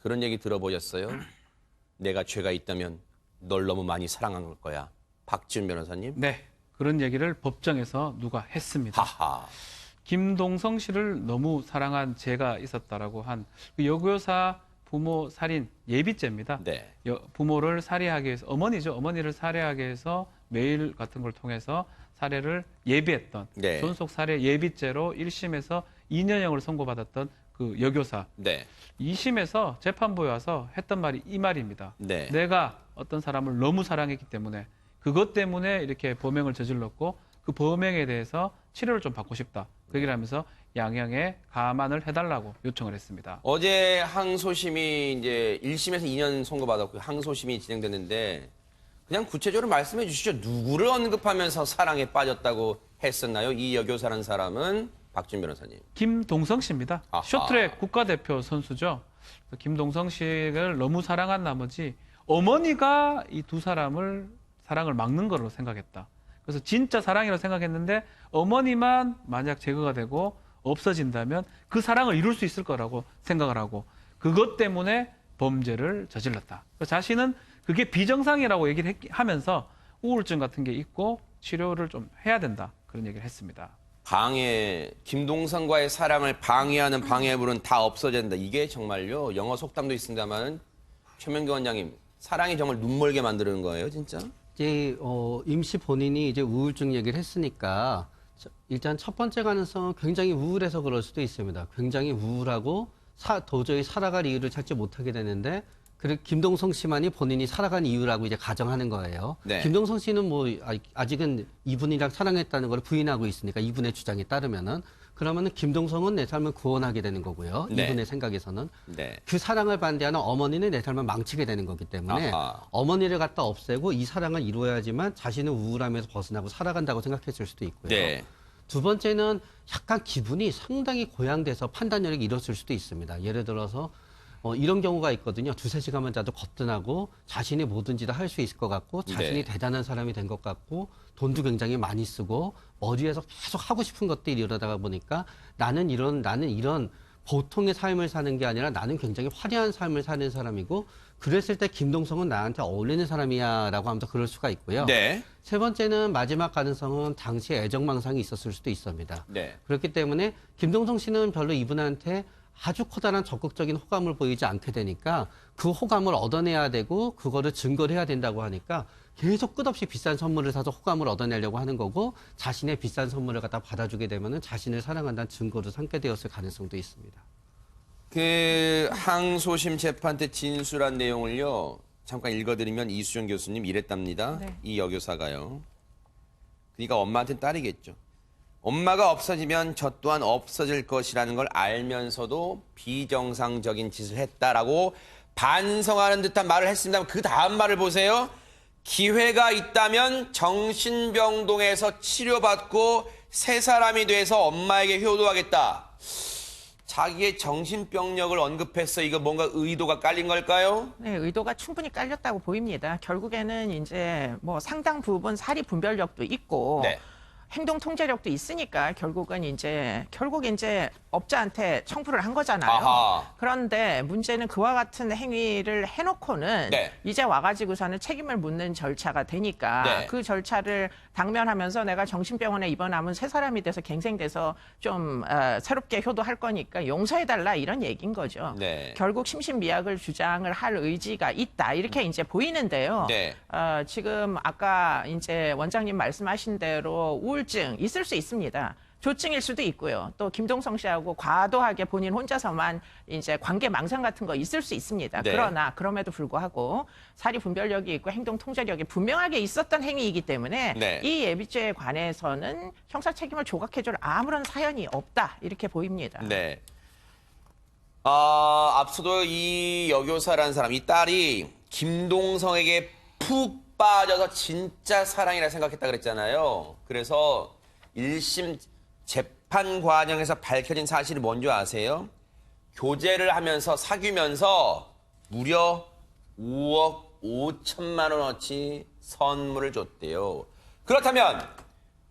그런 얘기 들어보셨어요? 내가 죄가 있다면 널 너무 많이 사랑한 걸 거야. 박지훈 변호사님? 네, 그런 얘기를 법정에서 누가 했습니다. 하하. 김동성 씨를 너무 사랑한 죄가 있었다라고 한 그 여교사 부모 살인 예비죄입니다. 네. 부모를 살해하기 위해서 어머니를 살해하기 위해서 메일 같은 걸 통해서 살해를 예비했던 네. 존속 살해 예비죄로 1심에서 2년형을 선고받았던 그 여교사. 네. 2심에서 재판부에 와서 했던 말이 이 말입니다. 네. 내가 어떤 사람을 너무 사랑했기 때문에 그것 때문에 이렇게 범행을 저질렀고 그 범행에 대해서 치료를 좀 받고 싶다. 그 얘기를 하면서 양형에 감안을 해달라고 요청을 했습니다. 어제 항소심이 이제 1심에서 2년 선고받았고 항소심이 진행됐는데 그냥 구체적으로 말씀해 주시죠. 누구를 언급하면서 사랑에 빠졌다고 했었나요? 이 여교사라는 사람은 박지훈 변호사님. 김동성 씨입니다. 아하. 쇼트랙 국가대표 선수죠. 김동성 씨를 너무 사랑한 나머지 어머니가 이 두 사람을 사랑을 막는 거로 생각했다. 그래서 진짜 사랑이라고 생각했는데 어머니만 만약 제거가 되고 없어진다면 그 사랑을 이룰 수 있을 거라고 생각을 하고 그것 때문에 범죄를 저질렀다. 자신은 그게 비정상이라고 얘기를 하면서 우울증 같은 게 있고 치료를 좀 해야 된다. 그런 얘기를 했습니다. 방해, 김동성과의 사랑을 방해하는 방해물은 다 없어져야 된다. 이게 정말요. 영어 속담도 있습니다만 최명규 원장님, 사랑이 정말 눈멀게 만드는 거예요, 진짜? 이제 임시 본인이 이제 우울증 얘기를 했으니까 일단 첫 번째 가능성은 굉장히 우울해서 그럴 수도 있습니다. 굉장히 우울하고 도저히 살아갈 이유를 찾지 못하게 되는데 그리고 김동성 씨만이 본인이 살아간 이유라고 이제 가정하는 거예요. 네. 김동성 씨는 뭐 아직은 이분이랑 사랑했다는 걸 부인하고 있으니까 이분의 주장에 따르면은 그러면은 김동성은 내 삶을 구원하게 되는 거고요. 네. 이분의 생각에서는 네. 그 사랑을 반대하는 어머니는 내 삶을 망치게 되는 거기 때문에 아하. 어머니를 갖다 없애고 이 사랑을 이루어야지만 자신은 우울함에서 벗어나고 살아간다고 생각했을 수도 있고요. 네. 두 번째는 약간 기분이 상당히 고양돼서 판단력이 잃었을 수도 있습니다. 예를 들어서 이런 경우가 있거든요. 2~3시간만 자도 거뜬하고 자신이 뭐든지 다 할 수 있을 것 같고 자신이 네. 대단한 사람이 된 것 같고 돈도 굉장히 많이 쓰고 머리에서 계속 하고 싶은 것들이 이러다가 보니까 나는 이런 보통의 삶을 사는 게 아니라 나는 굉장히 화려한 삶을 사는 사람이고 그랬을 때 김동성은 나한테 어울리는 사람이야라고 하면서 그럴 수가 있고요. 네. 세 번째는 마지막 가능성은 당시에 애정망상이 있었을 수도 있습니다. 네. 그렇기 때문에 김동성 씨는 별로 이분한테 아주 커다란 적극적인 호감을 보이지 않게 되니까 그 호감을 얻어내야 되고 그거를 증거를 해야 된다고 하니까 계속 끝없이 비싼 선물을 사서 호감을 얻어내려고 하는 거고 자신의 비싼 선물을 갖다 받아주게 되면은 자신을 사랑한다는 증거로 삼게 되었을 가능성도 있습니다. 그 항소심 재판 때 진술한 내용을요. 잠깐 읽어드리면 이수정 교수님 이랬답니다. 네. 이 여교사가요. 그러니까 엄마한테는 딸이겠죠. 엄마가 없어지면 저 또한 없어질 것이라는 걸 알면서도 비정상적인 짓을 했다라고 반성하는 듯한 말을 했습니다만 그 다음 말을 보세요. 기회가 있다면 정신병동에서 치료받고 새 사람이 돼서 엄마에게 효도하겠다. 자기의 정신병력을 언급해서 이거 뭔가 의도가 깔린 걸까요? 네, 의도가 충분히 깔렸다고 보입니다. 결국에는 이제 뭐 상당 부분 사리 분별력도 있고 네. 행동 통제력도 있으니까 결국 이제 업자한테 청구를 한 거잖아요. 아하. 그런데 문제는 그와 같은 행위를 해놓고는 네. 이제 와가지고서는 책임을 묻는 절차가 되니까 네. 그 절차를 당면하면서 내가 정신병원에 입원하면 새 사람이 돼서 갱생돼서 좀 새롭게 효도할 거니까 용서해달라 이런 얘기인 거죠. 네. 결국 심신미약을 주장을 할 의지가 있다 이렇게 이제 보이는데요. 네. 지금 아까 이제 원장님 말씀하신 대로 우울증 있을 수 있습니다. 조증일 수도 있고요. 또 김동성 씨하고 과도하게 본인 혼자서만 이제 관계 망상 같은 거 있을 수 있습니다. 네. 그러나 그럼에도 불구하고 사리 분별력이 있고 행동 통제력이 분명하게 있었던 행위이기 때문에 네. 이 예비죄에 관해서는 형사 책임을 조각해줄 아무런 사연이 없다 이렇게 보입니다. 네. 앞서도 이 여교사라는 사람, 이 딸이 김동성에게 푹 빠져서 진짜 사랑이라 생각했다 그랬잖아요. 그래서 1심 재판 과정에서 밝혀진 사실이 뭔지 아세요? 교제를 하면서 사귀면서 무려 5억 5천만 원어치 선물을 줬대요. 그렇다면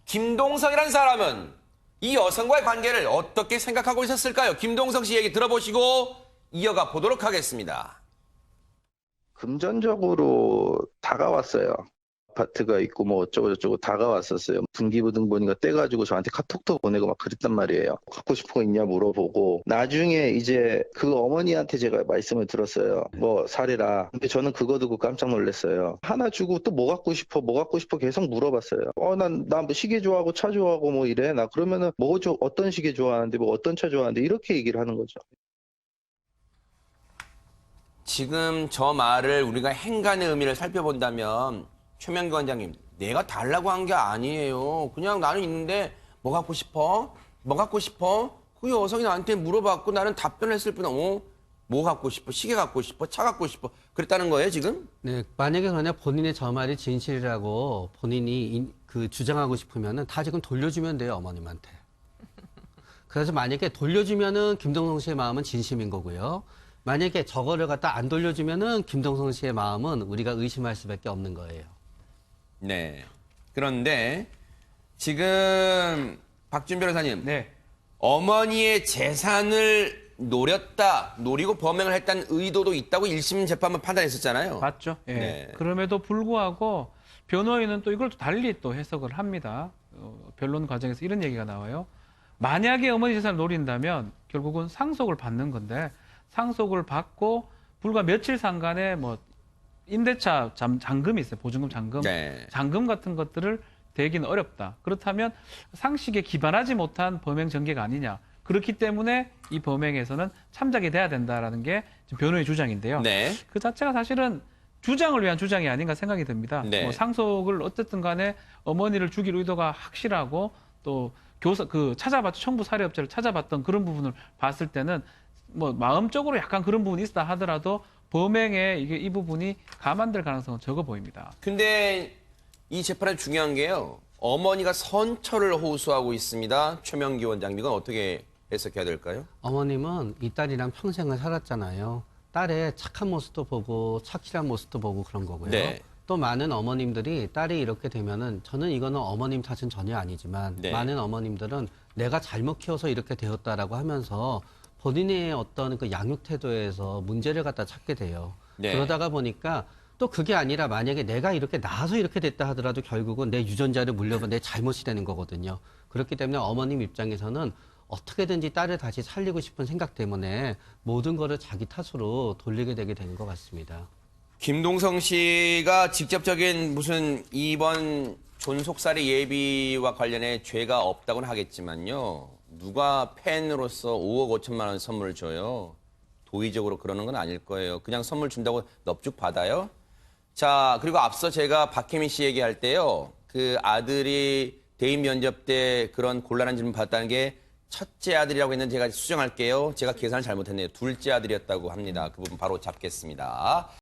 김동성이라는 사람은 이 여성과의 관계를 어떻게 생각하고 있었을까요? 김동성 씨 얘기 들어보시고 이어가 보도록 하겠습니다. 금전적으로 다가왔어요. 아파트가 있고 뭐 어쩌고저쩌고 다가왔었어요. 분기부등본인가 떼가지고 저한테 카톡도 보내고 막 그랬단 말이에요. 갖고 싶은 거 있냐 물어보고 나중에 이제 그 어머니한테 제가 말씀을 들었어요. 뭐 사래라. 근데 저는 그거 듣고 깜짝 놀랐어요. 하나 주고 또 뭐 갖고 싶어 계속 물어봤어요. 나 뭐 시계 좋아하고 차 좋아하고 뭐 이래. 나 그러면은 어떤 시계 좋아하는데 뭐 어떤 차 좋아하는데 이렇게 얘기를 하는 거죠. 지금 저 말을 우리가 행간의 의미를 살펴본다면 최명기 원장님, 내가 달라고 한 게 아니에요. 그냥 나는 있는데 뭐 갖고 싶어? 뭐 갖고 싶어? 그 여성이 나한테 물어봤고 나는 답변했을 뿐, 뭐 갖고 싶어? 시계 갖고 싶어? 차 갖고 싶어? 그랬다는 거예요, 지금? 네, 만약에 그러냐 본인의 저 말이 진실이라고 본인이 주장하고 싶으면은 다 지금 돌려주면 돼요, 어머님한테. 그래서 만약에 돌려주면은 김동성 씨의 마음은 진심인 거고요. 만약에 저거를 갖다 안 돌려주면은 김동성 씨의 마음은 우리가 의심할 수밖에 없는 거예요. 네. 그런데 지금 박준 변호사님, 네. 어머니의 재산을 노리고 범행을 했다는 의도도 있다고 1심 재판은 판단했었잖아요. 맞죠. 예. 네. 그럼에도 불구하고 변호인은 또 이걸 또 달리 또 해석을 합니다. 변론 과정에서 이런 얘기가 나와요. 만약에 어머니 재산을 노린다면 결국은 상속을 받는 건데 상속을 받고 불과 며칠 상간에 뭐 임대차 잔금이 있어요. 보증금 잔금. 네. 잔금 같은 것들을 대기는 어렵다. 그렇다면 상식에 기반하지 못한 범행 전개가 아니냐. 그렇기 때문에 이 범행에서는 참작이 돼야 된다라는 게 지금 변호의 주장인데요. 네. 그 자체가 사실은 주장을 위한 주장이 아닌가 생각이 듭니다. 네. 뭐 상속을 어쨌든 간에 어머니를 죽일 의도가 확실하고 또 찾아봤죠. 청부 살해업체를 찾아봤던 그런 부분을 봤을 때는 뭐 마음적으로 약간 그런 부분이 있다 하더라도 범행에 이 부분이 감안될 가능성은 적어 보입니다. 근데 이 재판의 중요한 게요. 어머니가 선처를 호소하고 있습니다. 최명기 원장님, 이건 어떻게 해석해야 될까요? 어머님은 이 딸이랑 평생을 살았잖아요. 딸의 착한 모습도 보고 착실한 모습도 보고 그런 거고요. 네. 또 많은 어머님들이 딸이 이렇게 되면은 저는 이거는 어머님 탓은 전혀 아니지만 네. 많은 어머님들은 내가 잘못 키워서 이렇게 되었다라고 하면서 본인의 어떤 그 양육 태도에서 문제를 갖다 찾게 돼요. 네. 그러다가 보니까 또 그게 아니라 만약에 내가 이렇게 낳아서 이렇게 됐다 하더라도 결국은 내 유전자를 물려본 내 잘못이 되는 거거든요. 그렇기 때문에 어머님 입장에서는 어떻게든지 딸을 다시 살리고 싶은 생각 때문에 모든 거를 자기 탓으로 돌리게 되게 된 것 같습니다. 김동성 씨가 직접적인 무슨 이번 존속살해 예비와 관련해 죄가 없다고는 하겠지만요. 누가 팬으로서 5억 5천만 원 선물을 줘요? 도의적으로 그러는 건 아닐 거예요. 그냥 선물 준다고 넙죽 받아요? 자, 그리고 앞서 제가 박혜민 씨 얘기할 때요. 그 아들이 대인 면접 때 그런 곤란한 질문 받았다는 게 첫째 아들이라고 했는데 제가 수정할게요. 제가 계산을 잘못했네요. 둘째 아들이었다고 합니다. 그 부분 바로 잡겠습니다.